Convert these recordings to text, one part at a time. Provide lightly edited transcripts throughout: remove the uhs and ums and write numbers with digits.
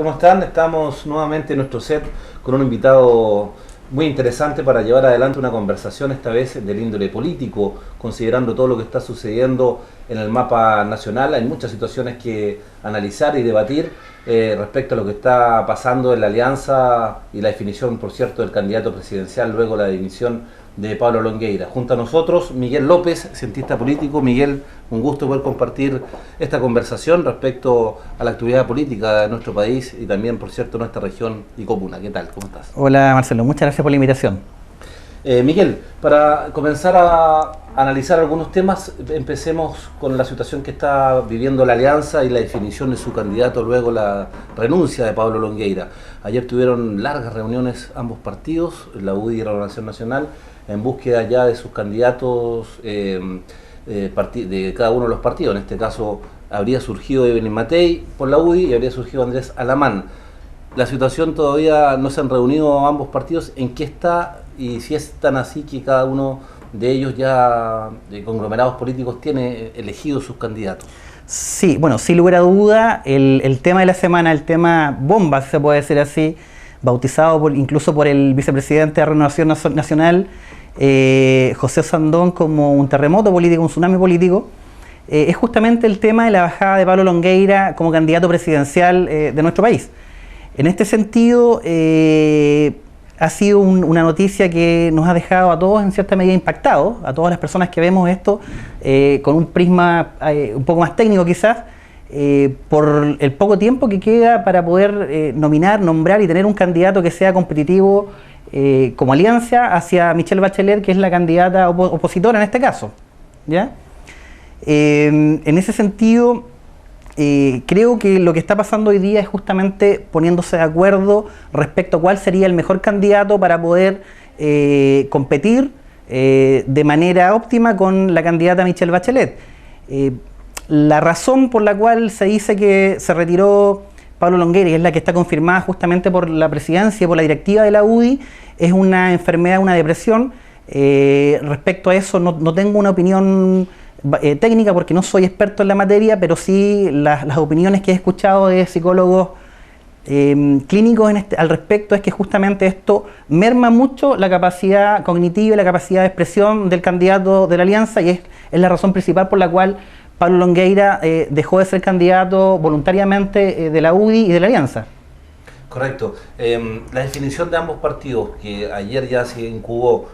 ¿Cómo están? Estamos nuevamente en nuestro set con un invitado muy interesante para llevar adelante una conversación, esta vez del índole político, considerando todo lo que está sucediendo en el mapa nacional. Hay muchas situaciones que analizar y debatir respecto a lo que está pasando en la alianza y la definición, por cierto, del candidato presidencial, luego la dimisión de Pablo Longueira. Junto a nosotros, Miguel López, cientista político. Miguel, un gusto poder compartir esta conversación respecto a la actividad política de nuestro país y también, por cierto, nuestra región y comuna. ¿Qué tal? ¿Cómo estás? Hola Marcelo, muchas gracias por la invitación. Miguel, para comenzar a analizar algunos temas, empecemos con la situación que está viviendo la alianza y la definición de su candidato, luego la renuncia de Pablo Longueira. Ayer tuvieron largas reuniones ambos partidos, la UDI y la Renovación Nacional, en búsqueda ya de sus candidatos de cada uno de los partidos. En este caso habría surgido Evelyn Matei por la UDI y habría surgido Andrés Alamán. La situación todavía no se han reunido ambos partidos. ¿En qué está? Y si es tan así que cada uno de ellos ya, de conglomerados políticos, tiene elegido sus candidatos. Sí, bueno, sin lugar a duda, el tema de la semana, el tema bomba, si se puede decir así, bautizado incluso por el vicepresidente de Renovación Nacional, José Sandón, como un terremoto político, un tsunami político, es justamente el tema de la bajada de Pablo Longueira como candidato presidencial de nuestro país. En este sentido, ha sido una noticia que nos ha dejado a todos en cierta medida impactados, a todas las personas que vemos esto con un prisma un poco más técnico quizás, por el poco tiempo que queda para poder nominar, nombrar y tener un candidato que sea competitivo como alianza hacia Michelle Bachelet, que es la candidata opositora en este caso, ¿ya? En ese sentido, creo que lo que está pasando hoy día es justamente poniéndose de acuerdo respecto a cuál sería el mejor candidato para poder competir de manera óptima con la candidata Michelle Bachelet. La razón por la cual se dice que se retiró Pablo Longueira, que es la que está confirmada justamente por la presidencia y por la directiva de la UDI, es una enfermedad, una depresión. Respecto a eso no tengo una opinión técnica porque no soy experto en la materia, pero sí las opiniones que he escuchado de psicólogos clínicos al respecto es que justamente esto merma mucho la capacidad cognitiva y la capacidad de expresión del candidato de la alianza, y es la razón principal por la cual Pablo Longueira dejó de ser candidato voluntariamente de la UDI y de la alianza. Correcto. La definición de ambos partidos, que ayer ya se incubó,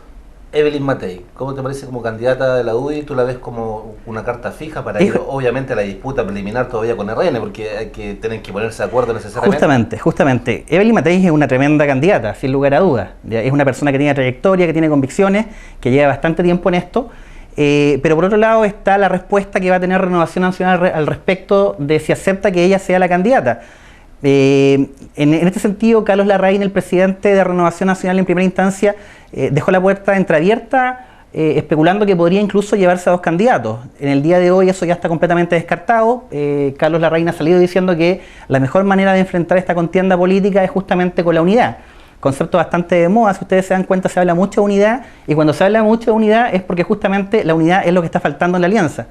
Evelyn Matei, ¿cómo te parece como candidata de la UDI? ¿Tú la ves como una carta fija para ir obviamente a la disputa preliminar todavía con RN? Porque hay que tener que ponerse de acuerdo necesariamente. Justamente. Evelyn Matei es una tremenda candidata, sin lugar a dudas. Es una persona que tiene trayectoria, que tiene convicciones, que lleva bastante tiempo en esto. Pero por otro lado está la respuesta que va a tener Renovación Nacional al respecto de si acepta que ella sea la candidata. En este sentido, Carlos Larraín, el presidente de Renovación Nacional en primera instancia, dejó la puerta entreabierta, especulando que podría incluso llevarse a dos candidatos. En el día de hoy eso ya está completamente descartado. Carlos Larraín ha salido diciendo que la mejor manera de enfrentar esta contienda política es justamente con la unidad. Concepto bastante de moda, si ustedes se dan cuenta, se habla mucho de unidad, y cuando se habla mucho de unidad es porque justamente la unidad es lo que está faltando en la alianza.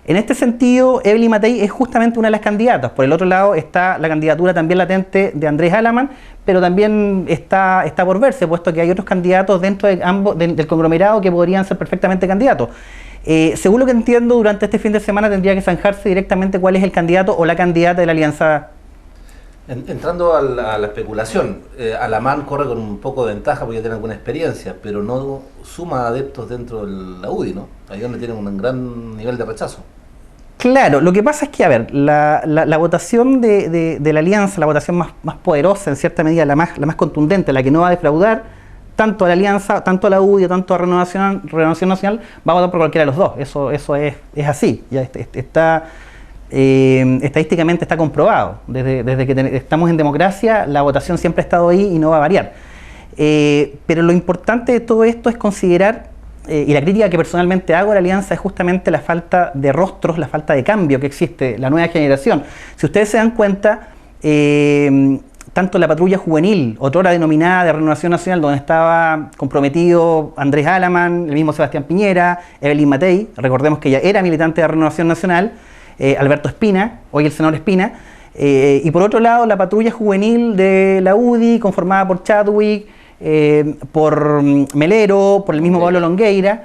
En este sentido, Evelyn Matei es justamente una de las candidatas. Por el otro lado está la candidatura también latente de Andrés Alamán, pero también está por verse, puesto que hay otros candidatos dentro de del conglomerado que podrían ser perfectamente candidatos. Según lo que entiendo, durante este fin de semana tendría que zanjarse directamente cuál es el candidato o la candidata de la alianza. Entrando a la especulación, Alamán corre con un poco de ventaja porque ya tiene alguna experiencia, pero no suma adeptos dentro de la UDI, ¿no? Ahí donde tiene un gran nivel de rechazo. Claro, lo que pasa es que, a ver, la votación de la alianza, la votación más poderosa, en cierta medida, la más contundente, la que no va a defraudar tanto a la alianza, tanto a la UDI, tanto a Renovación Nacional, va a votar por cualquiera de los dos. Eso es así, ya está. Estadísticamente está comprobado. Desde que estamos en democracia, la votación siempre ha estado ahí y no va a variar. Pero lo importante de todo esto es considerar, y la crítica que personalmente hago a la alianza es justamente la falta de rostros, la falta de cambio que existe, la nueva generación. Si ustedes se dan cuenta, tanto la patrulla juvenil, otrora denominada de Renovación Nacional, donde estaba comprometido Andrés Alamán, el mismo Sebastián Piñera, Evelyn Matei, recordemos que ella era militante de Renovación Nacional, Alberto Espina, hoy el senador Espina, Y por otro lado, la patrulla juvenil de la UDI, conformada por Chadwick, por Melero, por el mismo Pablo Longueira,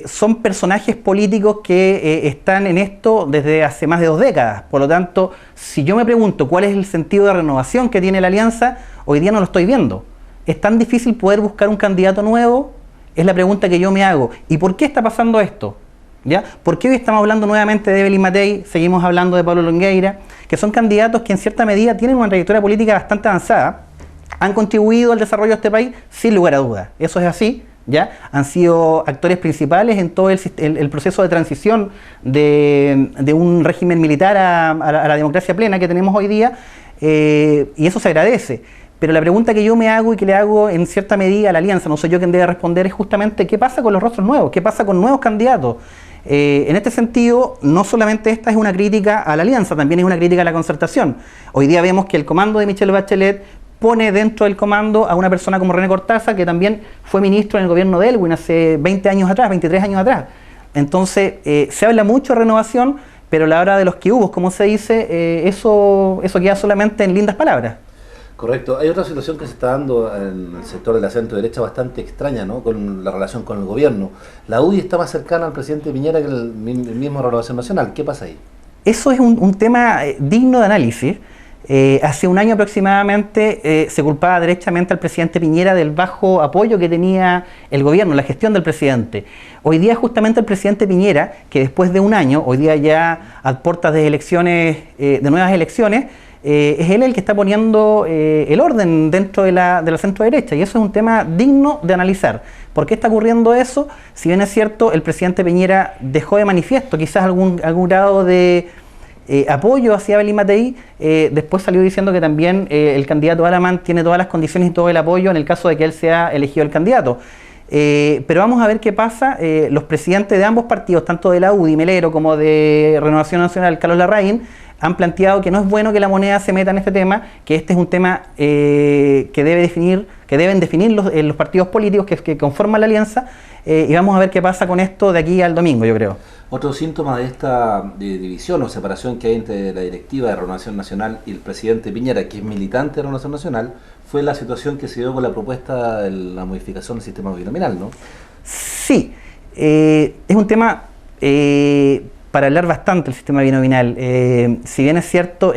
son personajes políticos que están en esto desde hace más de 2 décadas. Por lo tanto, si yo me pregunto cuál es el sentido de renovación que tiene la alianza, hoy día no lo estoy viendo. ¿Es tan difícil poder buscar un candidato nuevo? Es la pregunta que yo me hago. ¿Y por qué está pasando esto? ¿Ya? ¿Por qué hoy estamos hablando nuevamente de Evelyn Matei, seguimos hablando de Pablo Longueira, que son candidatos que en cierta medida tienen una trayectoria política bastante avanzada, han contribuido al desarrollo de este país sin lugar a dudas? Eso es así, ¿ya? Han sido actores principales en todo el proceso de transición de un régimen militar a la democracia plena que tenemos hoy día, y eso se agradece. Pero la pregunta que yo me hago y que le hago en cierta medida a la alianza, no soy yo quien debe responder, es justamente ¿qué pasa con los rostros nuevos? ¿Qué pasa con nuevos candidatos? En este sentido, no solamente esta es una crítica a la alianza, también es una crítica a la concertación. Hoy día vemos que el comando de Michelle Bachelet pone dentro del comando a una persona como René Cortázar, que también fue ministro en el gobierno de Elwin hace 20 años atrás, 23 años atrás. Entonces, se habla mucho de renovación, pero a la hora de los que hubo, como se dice, eso queda solamente en lindas palabras. Correcto. Hay otra situación que se está dando en el sector de la centro-derecha bastante extraña, ¿no? Con la relación con el gobierno. La UDI está más cercana al presidente Piñera que el mismo Renovación Nacional. ¿Qué pasa ahí? Eso es un tema digno de análisis. Hace un año aproximadamente se culpaba derechamente al presidente Piñera del bajo apoyo que tenía el gobierno, la gestión del presidente. Hoy día justamente el presidente Piñera, que después de un año, hoy día ya a puertas de elecciones, de nuevas elecciones, es él el que está poniendo el orden dentro de la centro derecha, y eso es un tema digno de analizar. ¿Por qué está ocurriendo eso? Si bien es cierto, el presidente Piñera dejó de manifiesto quizás algún grado de apoyo hacia Evelyn Matei, después salió diciendo que también el candidato Alamán tiene todas las condiciones y todo el apoyo en el caso de que él sea elegido el candidato. Pero vamos a ver qué pasa. Los presidentes de ambos partidos, tanto de la UDI, Melero, como de Renovación Nacional, Carlos Larraín, han planteado que no es bueno que la moneda se meta en este tema, que este es un tema que deben definir los partidos políticos que conforman la alianza, y vamos a ver qué pasa con esto de aquí al domingo, yo creo. Otro síntoma de esta división o separación que hay entre la directiva de Renovación Nacional y el presidente Piñera, que es militante de Renovación Nacional, fue la situación que se dio con la propuesta de la modificación del sistema binominal, ¿no? Sí, es un tema para hablar bastante el sistema binominal. Si bien es cierto,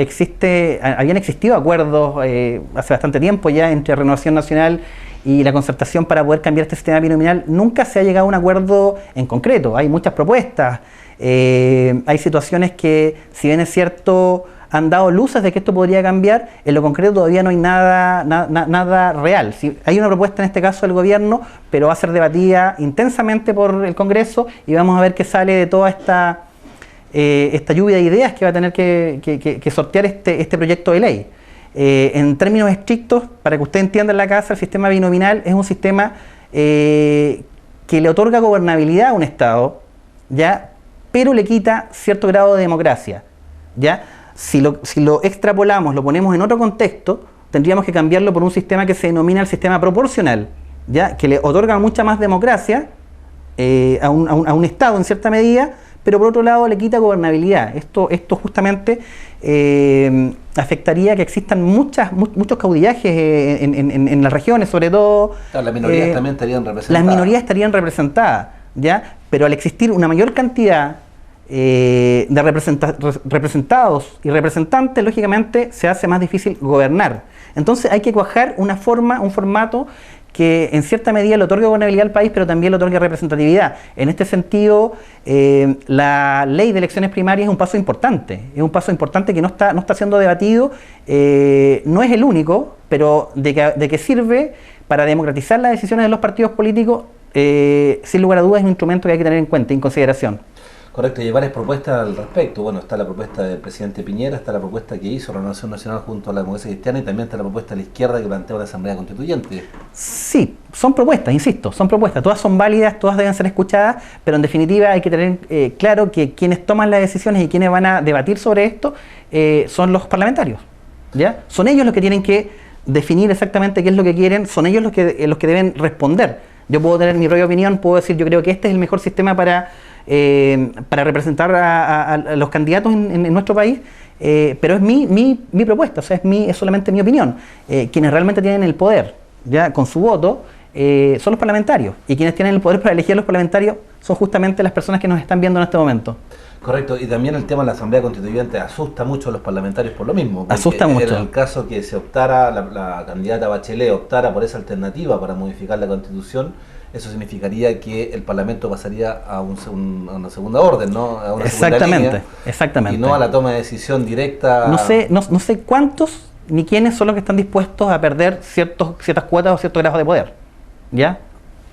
habían existido acuerdos hace bastante tiempo ya entre Renovación Nacional y la concertación para poder cambiar este sistema binominal, nunca se ha llegado a un acuerdo en concreto. Hay muchas propuestas, hay situaciones que, si bien es cierto, han dado luces de que esto podría cambiar, en lo concreto todavía no hay nada real. Hay una propuesta en este caso del gobierno, pero va a ser debatida intensamente por el Congreso y vamos a ver qué sale de toda esta lluvia de ideas que va a tener que sortear este proyecto de ley. En términos estrictos, para que usted entienda en la casa, el sistema binominal es un sistema que le otorga gobernabilidad a un Estado, ¿ya? Pero le quita cierto grado de democracia, ¿ya? Si lo extrapolamos, lo ponemos en otro contexto, tendríamos que cambiarlo por un sistema que se denomina el sistema proporcional, ¿ya? Que le otorga mucha más democracia a un Estado en cierta medida, pero por otro lado le quita gobernabilidad. Esto justamente afectaría que existan muchos caudillajes en las regiones, sobre todo. Claro, las minorías también estarían representadas. Las minorías estarían representadas, ¿ya? Pero al existir una mayor cantidad de representados y representantes, lógicamente se hace más difícil gobernar. Entonces hay que cuajar un formato que en cierta medida le otorgue gobernabilidad al país, pero también le otorgue representatividad. En este sentido, la ley de elecciones primarias es un paso importante que no está siendo debatido, no es el único, pero de que sirve para democratizar las decisiones de los partidos políticos, sin lugar a dudas es un instrumento que hay que tener en cuenta, en consideración. Correcto, y hay varias propuestas al respecto. Bueno, está la propuesta del presidente Piñera, está la propuesta que hizo Renovación Nacional junto a la Democracia Cristiana y también está la propuesta de la izquierda que plantea una asamblea constituyente. Sí, son propuestas, insisto, todas son válidas, todas deben ser escuchadas, pero en definitiva hay que tener claro que quienes toman las decisiones y quienes van a debatir sobre esto son los parlamentarios, ¿ya? Son ellos los que tienen que definir exactamente qué es lo que quieren, son ellos los que deben responder. Yo puedo tener mi propia opinión, puedo decir, yo creo que este es el mejor sistema para representar a los candidatos en nuestro país, pero es mi propuesta, o sea, es solamente mi opinión. Quienes realmente tienen el poder, ya con su voto, son los parlamentarios, y quienes tienen el poder para elegir a los parlamentarios son justamente las personas que nos están viendo en este momento. Correcto, y también el tema de la Asamblea Constituyente asusta mucho a los parlamentarios por lo mismo. Asusta mucho. En el caso que se optara, la candidata Bachelet optara por esa alternativa para modificar la Constitución, eso significaría que el Parlamento pasaría a una segunda orden, ¿no? A una segunda línea, exactamente. Y no a la toma de decisión directa. No sé cuántos ni quiénes son los que están dispuestos a perder ciertas cuotas o ciertos grados de poder. ¿Ya?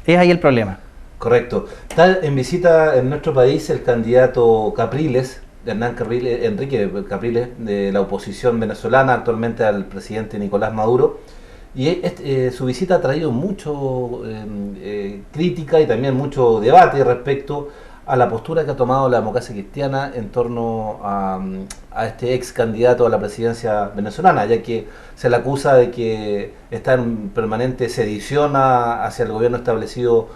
Es ahí el problema. Correcto. Está en visita en nuestro país el candidato Capriles, Enrique Capriles, de la oposición venezolana, actualmente al presidente Nicolás Maduro. Y su visita ha traído mucho crítica y también mucho debate respecto a la postura que ha tomado la democracia cristiana en torno a este ex candidato a la presidencia venezolana, ya que se le acusa de que está en permanente sedición hacia el gobierno establecido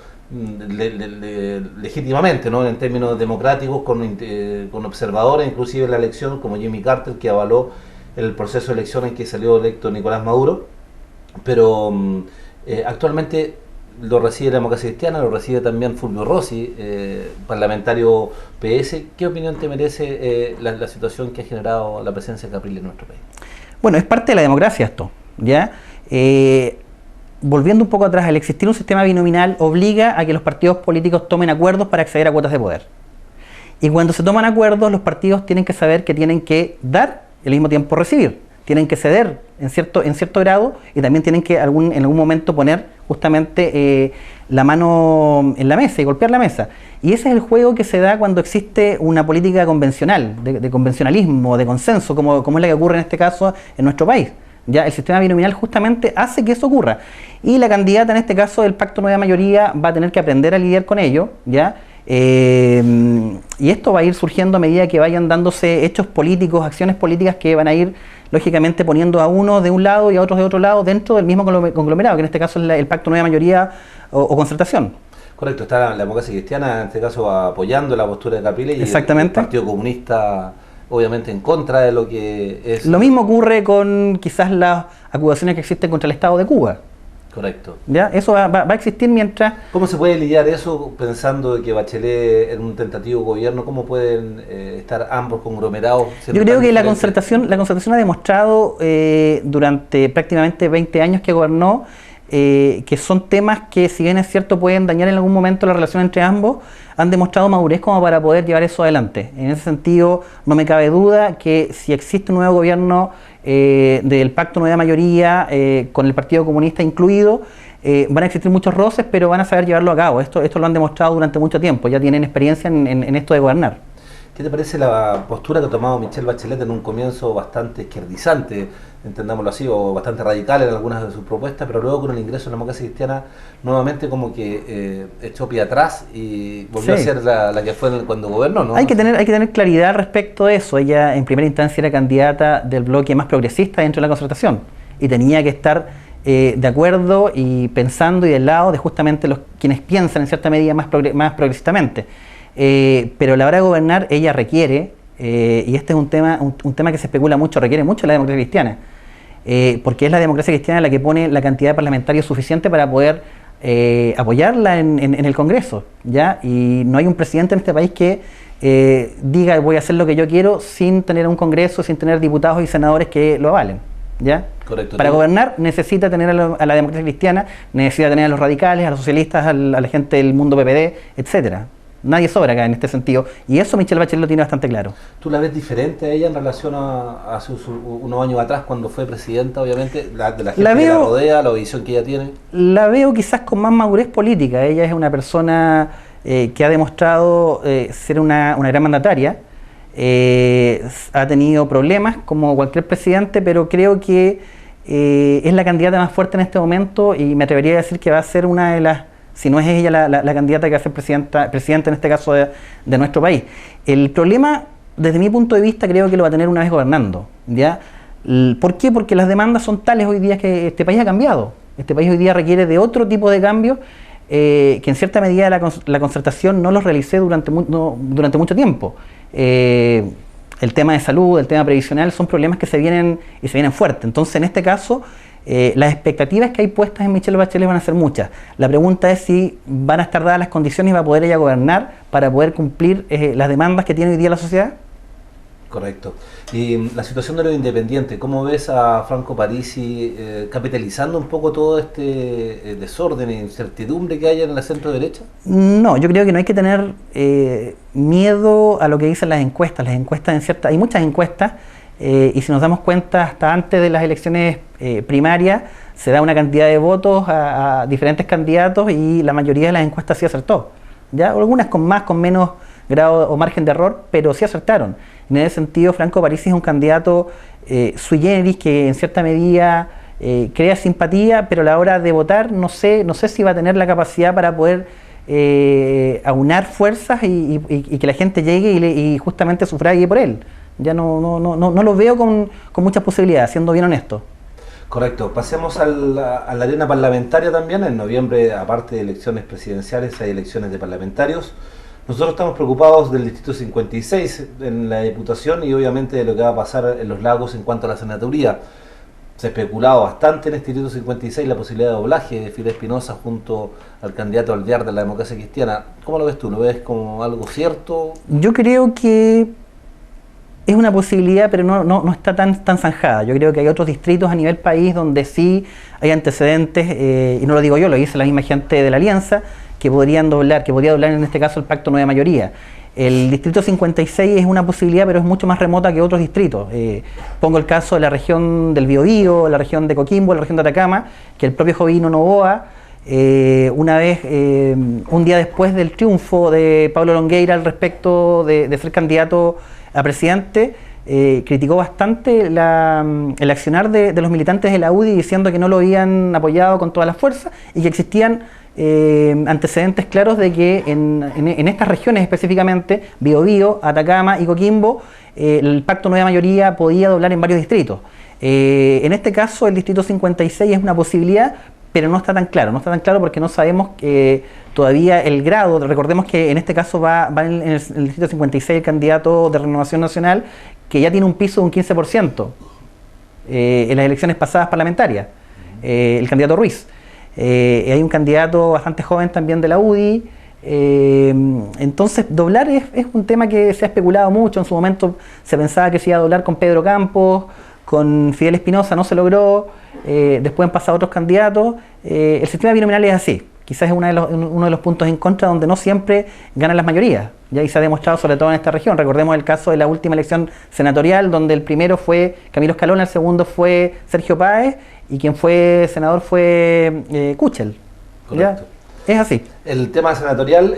legítimamente, ¿no? En términos democráticos, con observadores, inclusive en la elección, como Jimmy Carter, que avaló el proceso de elección en que salió electo Nicolás Maduro. Pero actualmente lo recibe la democracia cristiana, lo recibe también Fulvio Rossi, parlamentario PS. ¿Qué opinión te merece la situación que ha generado la presencia de Capriles en nuestro país? Bueno, es parte de la democracia esto, ¿ya? Volviendo un poco atrás, el existir un sistema binominal obliga a que los partidos políticos tomen acuerdos para acceder a cuotas de poder. Y cuando se toman acuerdos, los partidos tienen que saber que tienen que dar y al mismo tiempo recibir. Tienen que ceder en cierto grado, y también tienen que en algún momento poner justamente la mano en la mesa y golpear la mesa. Y ese es el juego que se da cuando existe una política convencional, de convencionalismo, de consenso, como es la que ocurre en este caso en nuestro país. Ya el sistema binominal justamente hace que eso ocurra. Y la candidata en este caso del Pacto Nueva Mayoría va a tener que aprender a lidiar con ello, ¿ya? Y esto va a ir surgiendo a medida que vayan dándose hechos políticos, acciones políticas que van a ir lógicamente poniendo a unos de un lado y a otros de otro lado dentro del mismo conglomerado, que en este caso es el Pacto Nueva Mayoría o Concertación. Correcto, está la democracia cristiana en este caso apoyando la postura de Capriles y el Partido Comunista obviamente en contra de lo que es. Lo mismo ocurre con quizás las acusaciones que existen contra el Estado de Cuba. Correcto. ¿Ya? Eso va a existir mientras... ¿Cómo se puede lidiar eso pensando de que Bachelet en un tentativo gobierno, cómo pueden estar ambos conglomerados? Yo creo que la concertación ha demostrado durante prácticamente 20 años que gobernó que son temas que, si bien es cierto, pueden dañar en algún momento la relación entre ambos, han demostrado madurez como para poder llevar eso adelante. En ese sentido, no me cabe duda que si existe un nuevo gobierno del Pacto Nueva Mayoría, con el Partido Comunista incluido, van a existir muchos roces, pero van a saber llevarlo a cabo. Esto lo han demostrado durante mucho tiempo, ya tienen experiencia en esto de gobernar. ¿Qué te parece la postura que ha tomado Michelle Bachelet en un comienzo bastante izquierdizante, entendámoslo así, o bastante radical en algunas de sus propuestas, pero luego con el ingreso en la democracia cristiana nuevamente como que echó pie atrás y volvió a ser la que fue cuando gobernó, ¿no? Hay que tener claridad respecto a eso. Ella en primera instancia era candidata del bloque más progresista dentro de la concertación y tenía que estar de acuerdo y pensando y del lado de justamente quienes piensan en cierta medida más progresistamente. Pero a la hora de gobernar ella requiere, y este es un tema que se especula mucho, requiere mucho de la democracia cristiana, porque es la democracia cristiana la que pone la cantidad de parlamentarios suficiente para poder apoyarla en el Congreso, ¿ya? Y no hay un presidente en este país que diga voy a hacer lo que yo quiero sin tener un Congreso, sin tener diputados y senadores que lo avalen, ¿ya? Correcto. Para gobernar necesita tener a la democracia cristiana, necesita tener a los radicales, a los socialistas, a la gente del mundo PPD, etcétera. Nadie sobra acá en este sentido, y eso Michelle Bachelet lo tiene bastante claro. ¿Tú la ves diferente a ella en relación a hace unos años atrás cuando fue presidenta, obviamente, de la gente que la rodea, la visión que ella tiene? La veo quizás con más madurez política. Ella es una persona que ha demostrado ser una gran mandataria, ha tenido problemas como cualquier presidente, pero creo que es la candidata más fuerte en este momento y me atrevería a decir que va a ser una de las, si no es ella la candidata que va a ser presidenta en este caso de nuestro país. El problema, desde mi punto de vista, creo que lo va a tener una vez gobernando, ¿ya? ¿Por qué? Porque las demandas son tales hoy día que este país ha cambiado. Este país hoy día requiere de otro tipo de cambios que en cierta medida la concertación no los realicé durante mucho tiempo. El tema de salud, el tema previsional son problemas que se vienen fuertes. Entonces, en este caso, las expectativas que hay puestas en Michelle Bachelet van a ser muchas. La pregunta es si van a estar dadas las condiciones para poder ella gobernar, para poder cumplir las demandas que tiene hoy día la sociedad. Correcto. Y la situación de los independientes, ¿cómo ves a Franco Parisi capitalizando un poco todo este desorden e incertidumbre que hay en la centro derecha? No, yo creo que no hay que tener miedo a lo que dicen las encuestas. Hay muchas encuestas y si nos damos cuenta, hasta antes de las elecciones primarias se da una cantidad de votos a diferentes candidatos y la mayoría de las encuestas sí acertó. ¿Ya? Algunas con más, con menos grado o margen de error, pero sí acertaron. En ese sentido, Franco Parisi es un candidato sui generis que en cierta medida crea simpatía, pero a la hora de votar no sé si va a tener la capacidad para poder aunar fuerzas y que la gente llegue y justamente sufrague por él. Ya no lo veo con muchas posibilidades, siendo bien honesto. Correcto. Pasemos a la arena parlamentaria también. En noviembre, aparte de elecciones presidenciales, hay elecciones de parlamentarios. Nosotros estamos preocupados del distrito 56 en la Diputación y obviamente de lo que va a pasar en los lagos en cuanto a la senaduría. Se ha especulado bastante en este distrito 56 la posibilidad de doblaje de Fidel Espinosa junto al candidato Alvear de la Democracia Cristiana. ¿Cómo lo ves tú? ¿Lo ves como algo cierto? Yo creo que es una posibilidad, pero no está tan zanjada. Yo creo que hay otros distritos a nivel país donde sí hay antecedentes, y no lo digo yo, lo dice la misma gente de la Alianza, que podría doblar en este caso el pacto nueva mayoría. El distrito 56 es una posibilidad, pero es mucho más remota que otros distritos. Pongo el caso de la región del Biobío, la región de Coquimbo, la región de Atacama, que el propio Jovino Novoa, un día después del triunfo de Pablo Longueira al respecto de ser candidato a presidente, criticó bastante el accionar de los militantes de la UDI diciendo que no lo habían apoyado con todas las fuerzas y que existían antecedentes claros de que en estas regiones específicamente, Biobío, Atacama y Coquimbo, el pacto nueva mayoría podía doblar en varios distritos. En este caso el distrito 56 es una posibilidad, pero no está tan claro porque no sabemos todavía el grado. Recordemos que en este caso va en el distrito 56 el candidato de Renovación Nacional, que ya tiene un piso de un 15% en las elecciones pasadas parlamentarias, el candidato Ruiz. Hay un candidato bastante joven también de la UDI. Entonces doblar es un tema que se ha especulado mucho. En su momento se pensaba que se iba a doblar con Pedro Campos, con Fidel Espinosa, no se logró. Después han pasado otros candidatos. El sistema binominal es así. Quizás es uno de los puntos en contra donde no siempre ganan las mayorías. Ya se ha demostrado sobre todo en esta región. Recordemos el caso de la última elección senatorial, donde el primero fue Camilo Escalona, el segundo fue Sergio Páez y quien fue senador fue Kuchel. Correcto. Es así. El tema senatorial,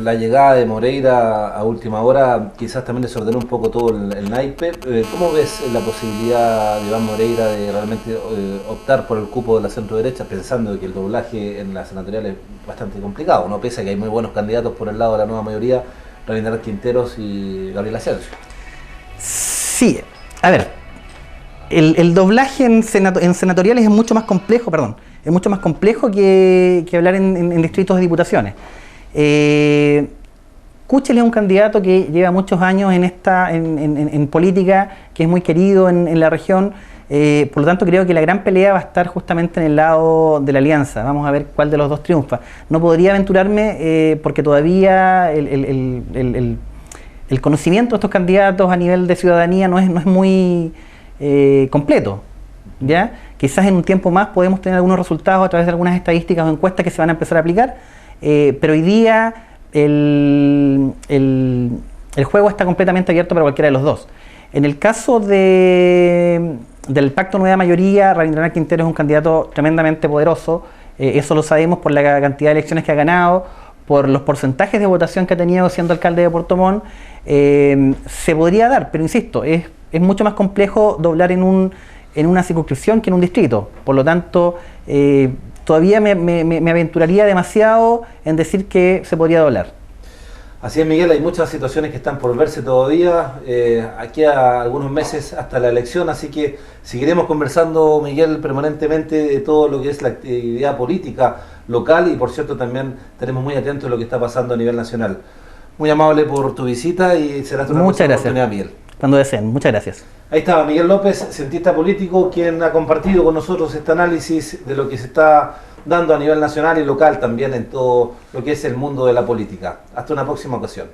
la llegada de Moreira a última hora quizás también desordenó un poco todo el naipe. ¿Cómo ves la posibilidad de Iván Moreira de realmente optar por el cupo de la centro derecha, pensando que el doblaje en la senatorial es bastante complicado, ¿no? Pese a que hay muy buenos candidatos por el lado de la nueva mayoría, Rabindranath Quinteros y Gabriel Ascencio? Sí, a ver, el doblaje en senatoriales es mucho más complejo, es mucho más complejo que hablar en distritos de diputaciones. Kuchel es un candidato que lleva muchos años en política, que es muy querido en la región, por lo tanto creo que la gran pelea va a estar justamente en el lado de la alianza. Vamos a ver cuál de los dos triunfa. No podría aventurarme porque todavía el conocimiento de estos candidatos a nivel de ciudadanía no es muy completo. ¿Ya? Quizás en un tiempo más podemos tener algunos resultados a través de algunas estadísticas o encuestas que se van a empezar a aplicar, pero hoy día el juego está completamente abierto para cualquiera de los dos. En el caso del pacto nueva mayoría, Rabindranath Quintero es un candidato tremendamente poderoso, eso lo sabemos por la cantidad de elecciones que ha ganado, por los porcentajes de votación que ha tenido siendo alcalde de Puerto Montt. Se podría dar, pero insisto, es mucho más complejo doblar en una circunscripción que en un distrito. Por lo tanto, todavía me aventuraría demasiado en decir que se podría doblar. Así es, Miguel, hay muchas situaciones que están por verse todavía, aquí a algunos meses hasta la elección, así que seguiremos conversando, Miguel, permanentemente de todo lo que es la actividad política local y, por cierto, también tenemos muy atentos a lo que está pasando a nivel nacional. Muy amable por tu visita y será hasta una próxima oportunidad, Miguel. Cuando deseen, muchas gracias. Ahí estaba Miguel López, cientista político, quien ha compartido con nosotros este análisis de lo que se está dando a nivel nacional y local también en todo lo que es el mundo de la política. Hasta una próxima ocasión.